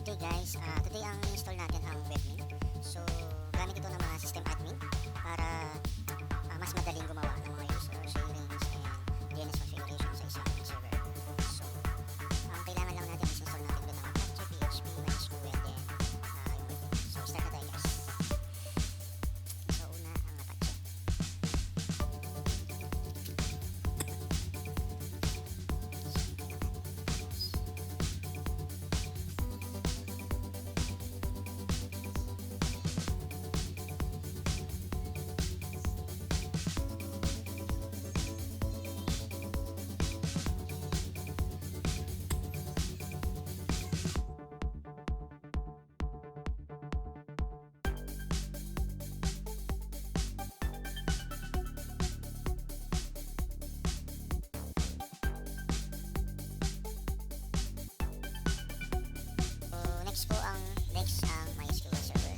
Okay guys, today ang install natin ang Webmin. So, gamit ito ng mga system admin para mas madaling gumawa ng mga user sharings and DNS configuration sa isang server. So, ang kailangan lang natin is install natin ulit ang Apache, PHP, MySQL, then yung Webmin. So, start na tayo guys. So, una ang Apache. Next ang MySQL server.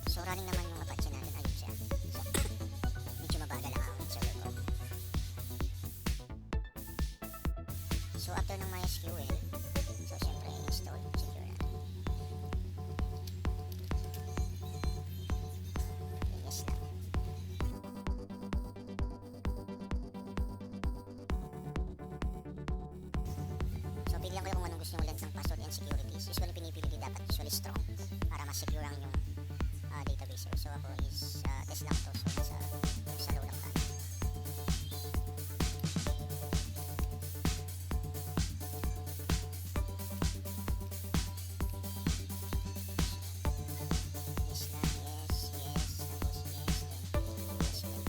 So running naman yung Apache natin. Ayun siya. So, medyo mabagal lang ang server ko. So after ng MySQL, so syempre install, secure natin. Yes lang. So pilihan ko yung kung anong gusto nyo ulit ng password and securities. Usually pinipili dapat usually strong para mas secure ang yung database. So ako is test lang to, so nasa low lang tayo. Yes lang, yes, tapos yes, then yes ulit.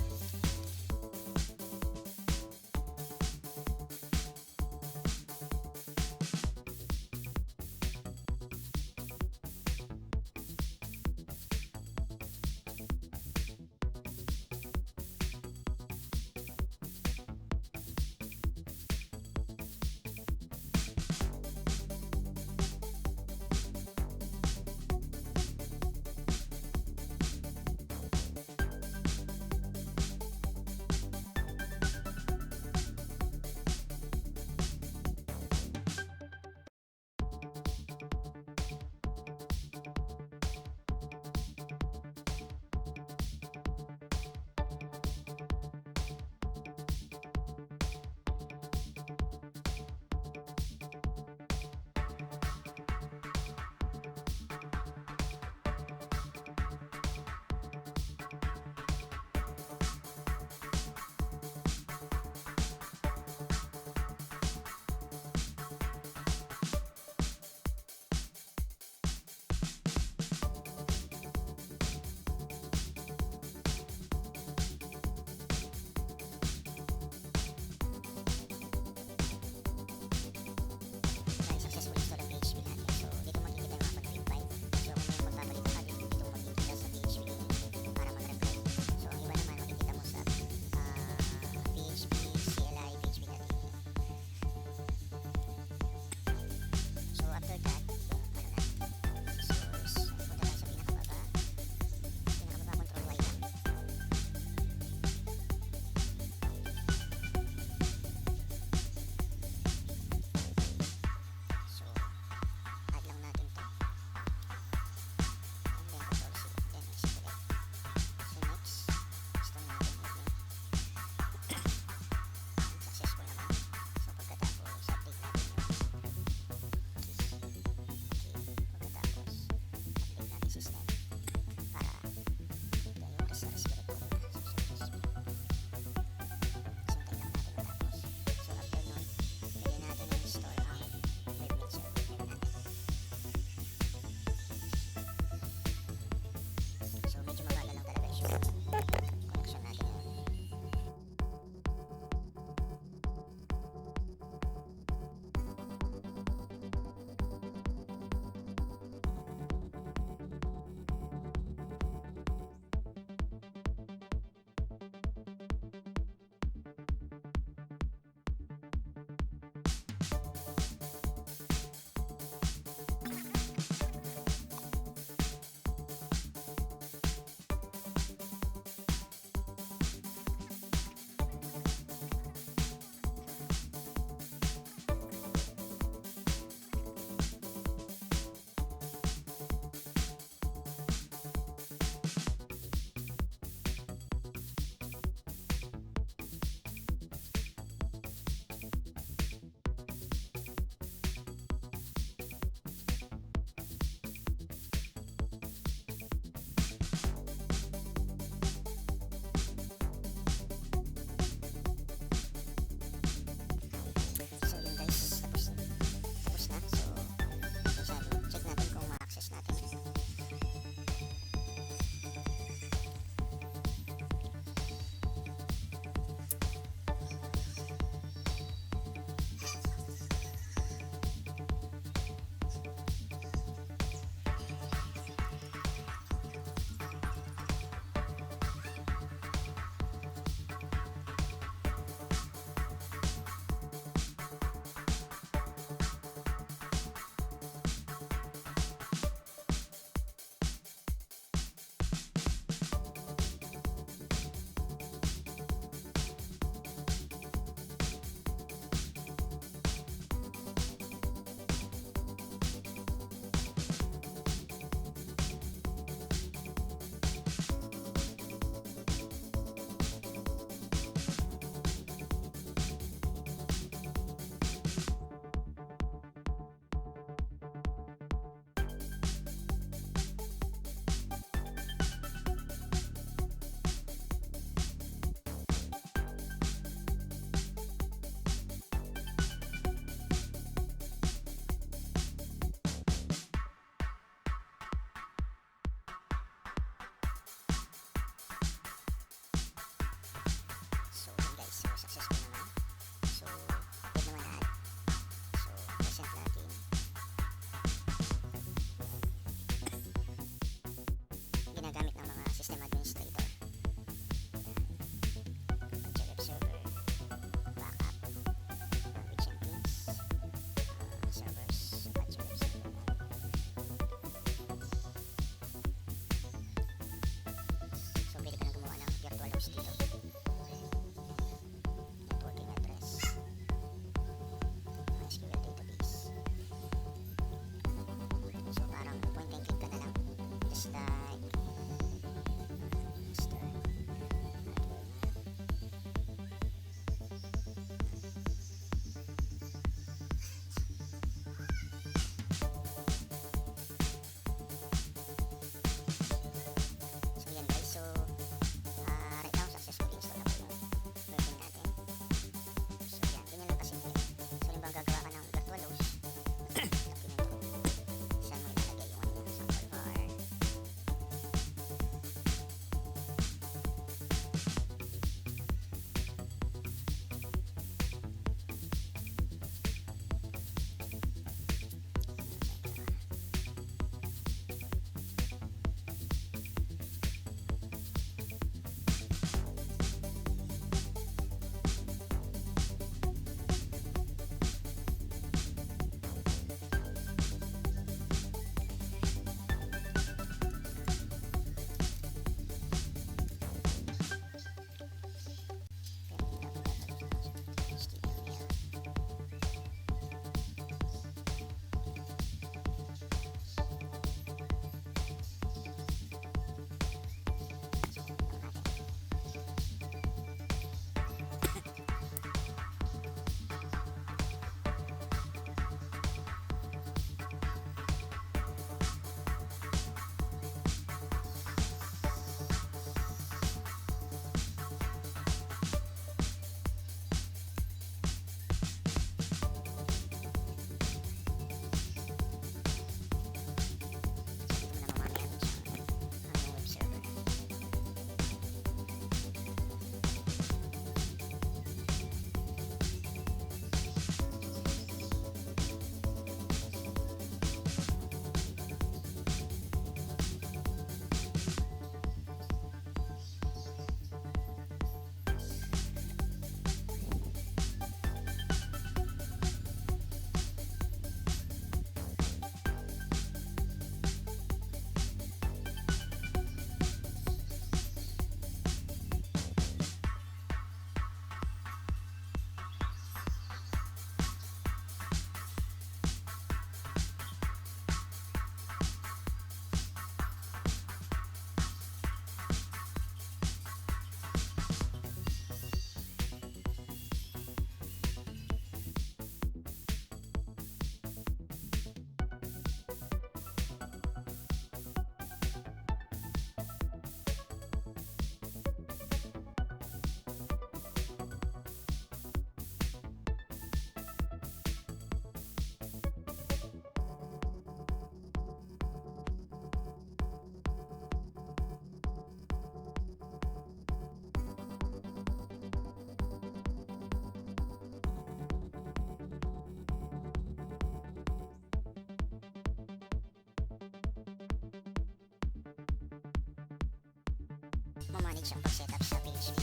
mamanage ang pag-setup sa PHP.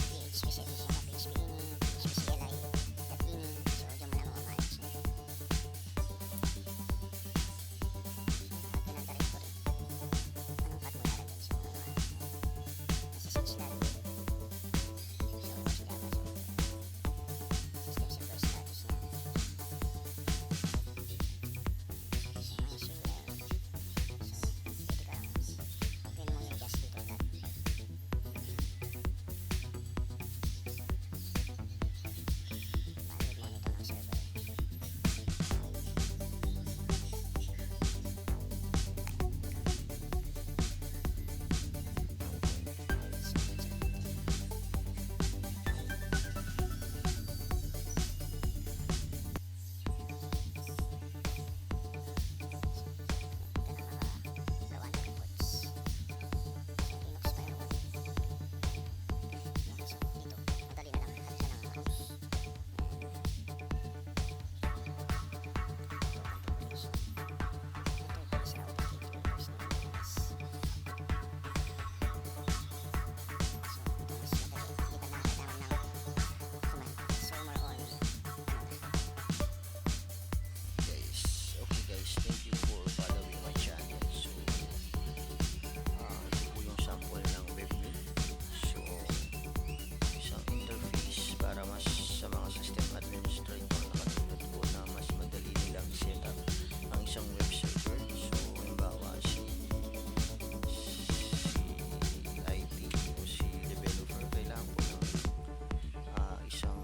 PHP settings mo, PHP ini, PHP CLI, .ini. So, dyan mo lang mamanage na. So, lahat ng directory. Anong path mo lalagyan? So, nasa switch natin. So, sila ba? So, system server status na. So, MySQL. So, pwede ka lang. Pwede mong i-adjust dito lahat. Bandwidth monitor ng server. Gawa ng reports. So, Linux firewall. Yan. So, dito, madali na lang. Lahat siya ng rows. Guys, okay guys, thank you for following my channel. So, ito po yung sample ng Webmin. So, isang interface para mas sa mga system administrator na katulad ko na mas madali nilang setup ang isang web server. So, halimbawa si IT o si developer, kailangan po ng isang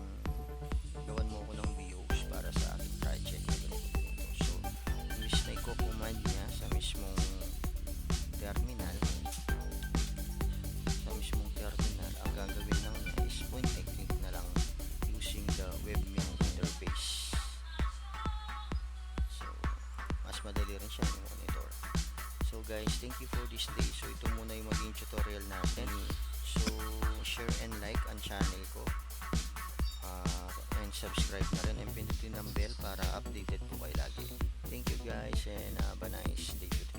gawan mo ko ng BIOS para sa aking project na Ubuntu. So, imbis na i-command niya sa mismong terminal, ang gagawin lang niya is point technique na lang using the Webmin interface. So, mas madali rin siya yung monitor. So guys, thank you for this day. So, ito muna yung maging tutorial natin. So, share and like ang channel ko. And subscribe na rin and pindutin ang bell para updated po kayo lagi. Thank you guys and have a nice day today.